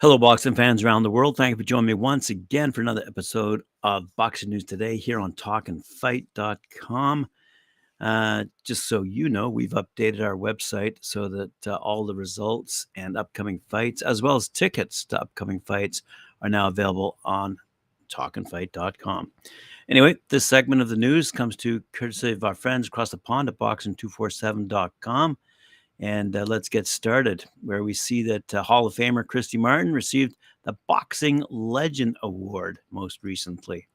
Hello, boxing fans around the world. Thank you for joining me once again for another episode of Boxing News Today here on talkandfight.com. Just so you know, we've updated our website so that all the results and upcoming fights, as well as tickets to upcoming fights, are now available on talkandfight.com. Anyway, this segment of the news comes to courtesy of our friends across the pond at boxing247.com. And let's get started, where we see that Hall of Famer Christy Martin received the Boxing Legend Award most recently.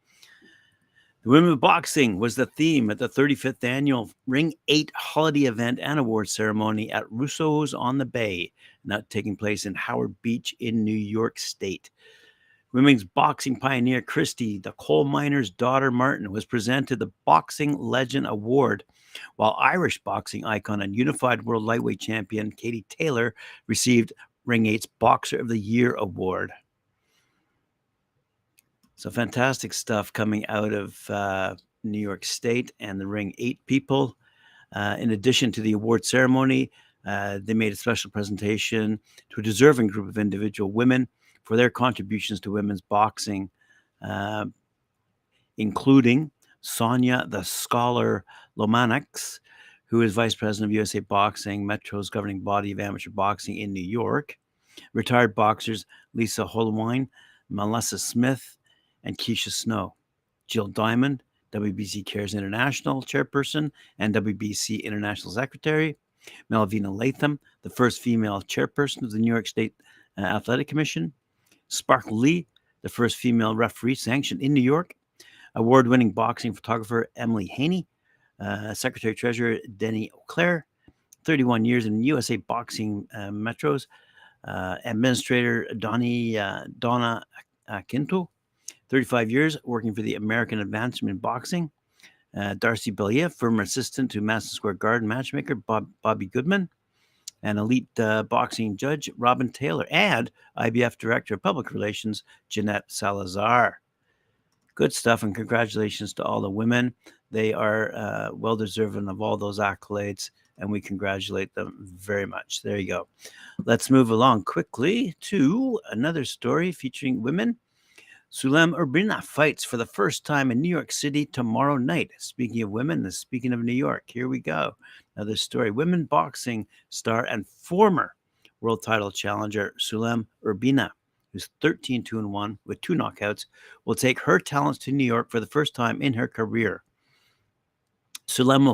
The Women of Boxing was the theme at the 35th Annual Ring 8 Holiday Event and Award Ceremony at Russo's on the Bay, now taking place in Howard Beach in New York State. Women's boxing pioneer Christy, the coal miner's daughter Martin, was presented the Boxing Legend Award, while Irish boxing icon and unified world lightweight champion Katie Taylor received Ring 8's Boxer of the Year award. So fantastic stuff coming out of New York State and the Ring 8 people. In addition to the award ceremony, they made a special presentation to a deserving group of individual women for their contributions to women's boxing, including Sonia the Scholar Lomanix, who is vice president of USA Boxing, Metro's governing body of amateur boxing in New York, retired boxers Lisa Holwine, Melissa Smith, and Keisha Snow, Jill Diamond, WBC Cares International chairperson and WBC International secretary, Melvina Latham, the first female chairperson of the New York State Athletic Commission, Sparkle Lee, the first female referee sanctioned in New York, award-winning boxing photographer Emily Haney, Secretary-Treasurer Deni Auclair, 31 years in USA Boxing Metros, Administrator Donna Quinto, 35 years working for the American Advancement in Boxing, Darcy Bellier, former assistant to Madison Square Garden matchmaker Bobby Goodman, and elite boxing judge Robin Taylor, and IBF Director of Public Relations Jeanette Salazar. Good stuff, and congratulations to all the women. They are well-deserving of all those accolades, and we congratulate them very much. There you go. Let's move along quickly to another story featuring women. Sulem Urbina fights for the first time in New York City tomorrow night. Speaking of women, speaking of New York, here we go. Another story. Women boxing star and former world title challenger Sulem Urbina, who's 13-2-1 with 2 knockouts, will take her talents to New York for the first time in her career. Sulem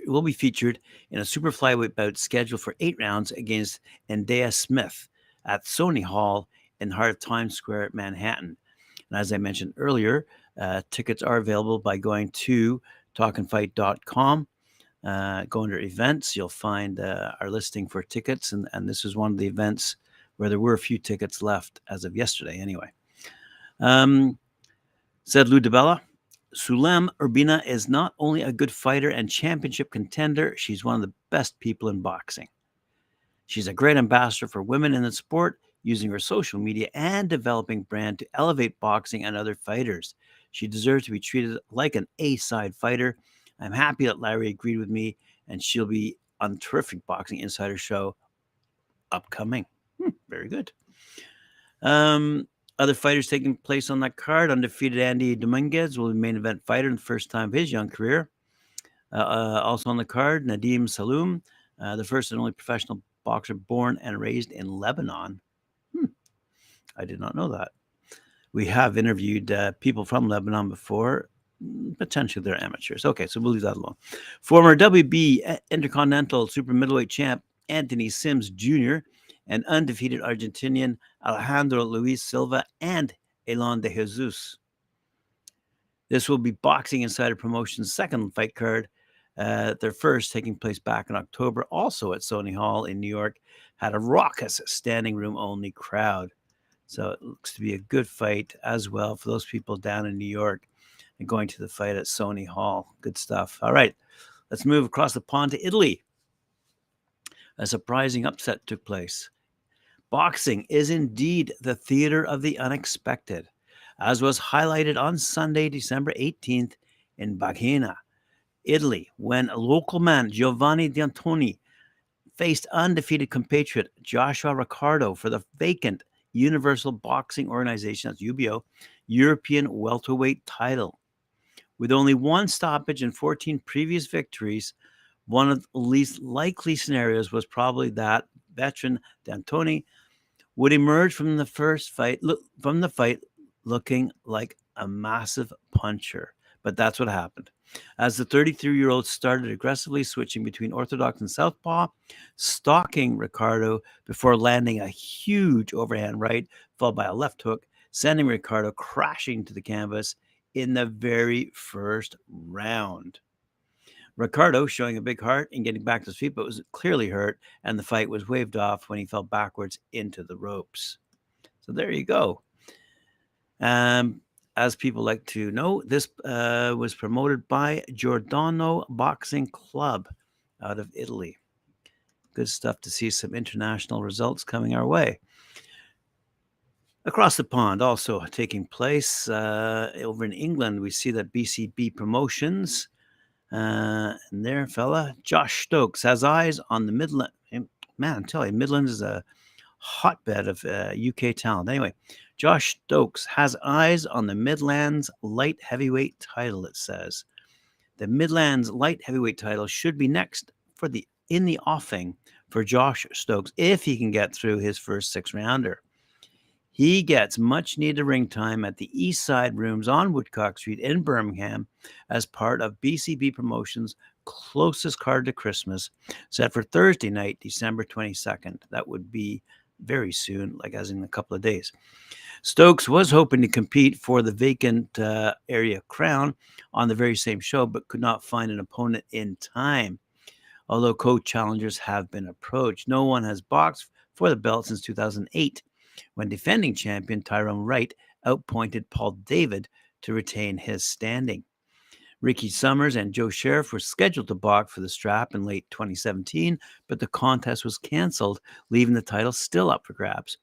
will be featured in a super flyweight bout scheduled for 8 rounds against Indeya Smith at Sony Hall in the heart of Times Square, Manhattan. And as I mentioned earlier, tickets are available by going to talkandfight.com. Go under events, you'll find our listing for tickets, and this is one of the events where there were a few tickets left as of yesterday anyway. Said Lou DiBella, Sulem Urbina is not only a good fighter and championship contender, she's one of the best people in boxing. She's a great ambassador for women in the sport, using her social media and developing brand to elevate boxing and other fighters. She deserves to be treated like an A-side fighter. I'm happy that Larry agreed with me, and she'll be on Terrific Boxing Insider show upcoming. Very good. Other fighters taking place on that card. Undefeated Andy Dominguez will be main event fighter in the first time of his young career. Also on the card, NADIM SALLOUM, the first and only professional boxer born and raised in Lebanon. I did not know that. We have interviewed people from Lebanon before. Potentially they're amateurs. Okay, so we'll leave that alone. Former WB Intercontinental Super Middleweight champ Anthony Sims Jr. and undefeated Argentinian Alejandro Luis Silva and Elon de Jesus. This will be Boxing Insider Promotions' second fight card. Their first, taking place back in October, also at Sony Hall in New York, had a raucous standing room only crowd. So it looks to be a good fight as well for those people down in New York and going to the fight at Sony Hall. Good stuff. All right, let's move across the pond to Italy. A surprising upset took place. Boxing is indeed the theater of the unexpected, as was highlighted on Sunday, December 18th in Bagheina. Italy, when local man Giovanni D Antoni faced undefeated compatriot Joshua Ricardo for the vacant Universal Boxing Organization, that's UBO, European welterweight title. With only one stoppage and 14 previous victories, one of the least likely scenarios was probably that veteran D'Antoni would emerge from the fight looking like a massive puncher. But that's what happened. As the 33-year-old started aggressively switching between orthodox and southpaw, stalking Ricardo before landing a huge overhand right, followed by a left hook, sending Ricardo crashing to the canvas in the very first round. Ricardo, showing a big heart and getting back to his feet, but was clearly hurt, and the fight was waved off when he fell backwards into the ropes. So there you go. As people like to know, this was promoted by Giordano Boxing Club out of Italy. Good stuff to see some international results coming our way. Across the pond, also taking place over in England, we see that BCB Promotions and there, fella, Josh Stokes has eyes on the Midland. Man, I'm telling you, Midlands is a hotbed of UK talent. Anyway, Josh Stokes has eyes on the Midlands light heavyweight title, it says. The Midlands light heavyweight title should be next in the offing for Josh Stokes if he can get through his first 6-rounder. He gets much needed ring time at the East Side Rooms on Woodcock Street in Birmingham as part of BCB Promotions' closest card to Christmas, set for Thursday night, December 22nd. That would be very soon, like as in a couple of days. Stokes was hoping to compete for the vacant area crown on the very same show, but could not find an opponent in time. Although co-challengers have been approached, no one has boxed for the belt since 2008. When defending champion Tyrone Wright outpointed Paul David to retain his standing. Ricky Summers and Joe Sheriff were scheduled to box for the strap in late 2017, but the contest was canceled, leaving the title still up for grabs.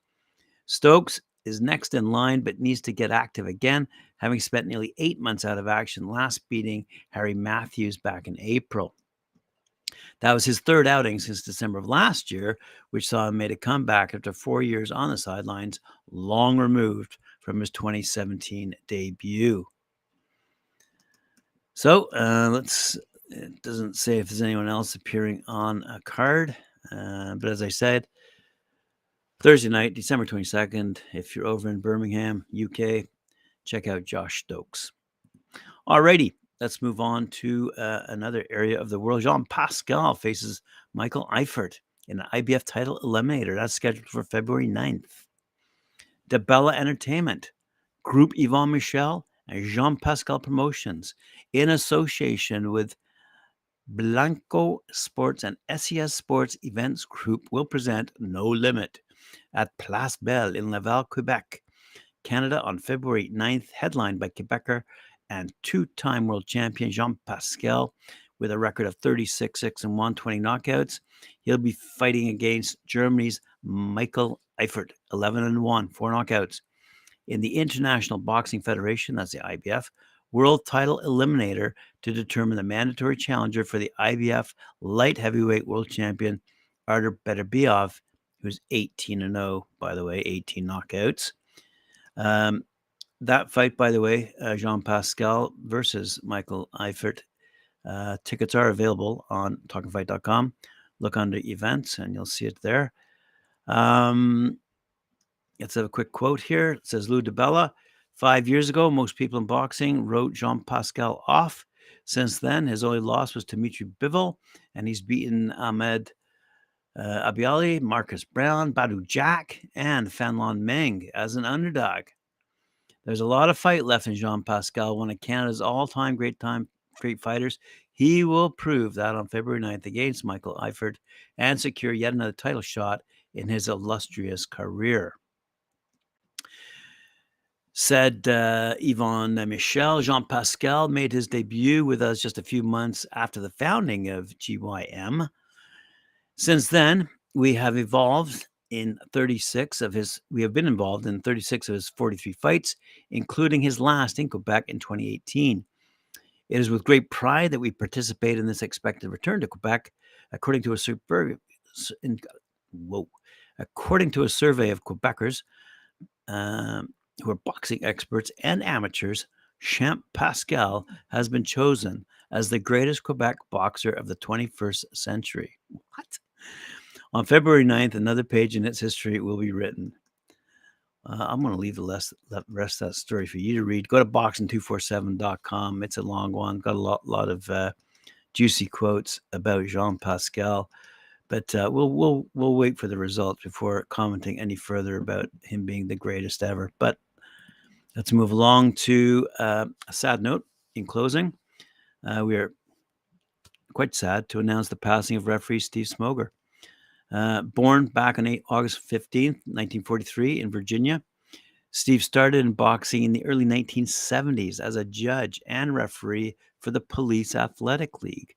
Stokes is next in line, but needs to get active again, having spent nearly 8 months out of action, last beating Harry Matthews back in April. That was his third outing since December of last year, which saw him make a comeback after 4 years on the sidelines, long removed from his 2017 debut. So it doesn't say if there's anyone else appearing on a card, but as I said, Thursday night, December 22nd, if you're over in Birmingham, UK, check out Josh Stokes. Alrighty. Let's move on to another area of the world. Jean Pascal faces Michael Eifert in an IBF title eliminator. That's scheduled for February 9th. DeBella Entertainment, Group Yvon Michel, and Jean Pascal Promotions, in association with Blanco Sports and SES Sports Events Group, will present No Limit at Place Belle in Laval, Quebec, Canada on February 9th, headlined by Quebecer and two-time world champion Jean Pascal with a record of 36-6-1, 20 knockouts. He'll be fighting against Germany's Michael Eifert, 11-1, 4 knockouts. In the International Boxing Federation, that's the IBF, world title eliminator to determine the mandatory challenger for the IBF light heavyweight world champion Artur Beterbiev, who's 18-0, by the way, 18 knockouts. That fight, by the way, Jean Pascal versus Michael Eifert. Tickets are available on talkingfight.com. Look under events and you'll see it there. Let's have a quick quote here. It says, Lou DeBella, 5 years ago, most people in boxing wrote Jean Pascal off. Since then, his only loss was to Dimitri Bivol, and he's beaten Ahmed Abiali, Marcus Brown, Badu Jack, and Fanlon Meng as an underdog. There's a lot of fight left in Jean Pascal, one of Canada's all-time great fighters. He will prove that on February 9th against Michael Eifert and secure yet another title shot in his illustrious career. Said Yvon Michel, Jean Pascal made his debut with us just a few months after the founding of GYM. Since then, we have been involved in 36 of his 43 fights, including his last in Quebec in 2018. It is with great pride that we participate in this expected return to Quebec, according to a survey. According to a survey of Quebecers who are boxing experts and amateurs, Jean Pascal has been chosen as the greatest Quebec boxer of the 21st century. What? On February 9th, another page in its history will be written. I'm going to leave the rest of that story for you to read. Go to boxing247.com. It's a long one. Got a lot of juicy quotes about Jean Pascal, but we'll wait for the results before commenting any further about him being the greatest ever. But let's move along to a sad note in closing. We are quite sad to announce the passing of referee Steve Smoger. Born back on August 15th, 1943 in Virginia, Steve started in boxing in the early 1970s as a judge and referee for the Police Athletic League.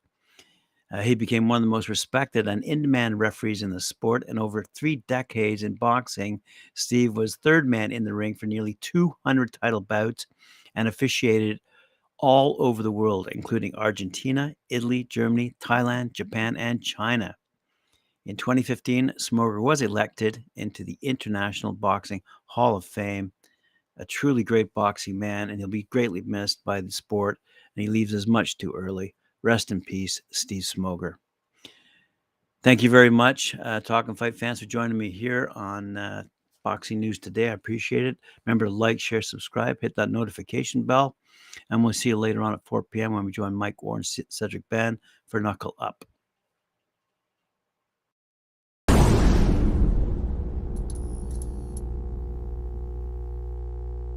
He became one of the most respected and in-demand referees in the sport, and over 3 decades in boxing, Steve was third man in the ring for nearly 200 title bouts and officiated all over the world, including Argentina, Italy, Germany, Thailand, Japan, and China. In 2015, Smoger was elected into the International Boxing Hall of Fame. A truly great boxing man, and he'll be greatly missed by the sport, and he leaves us much too early. Rest in peace, Steve Smoger. Thank you very much, Talk and Fight fans, for joining me here on Boxing News Today. I appreciate it. Remember to like, share, subscribe, hit that notification bell, and we'll see you later on at 4 p.m. when we join Mike Warren and Cedric Ben for Knuckle Up.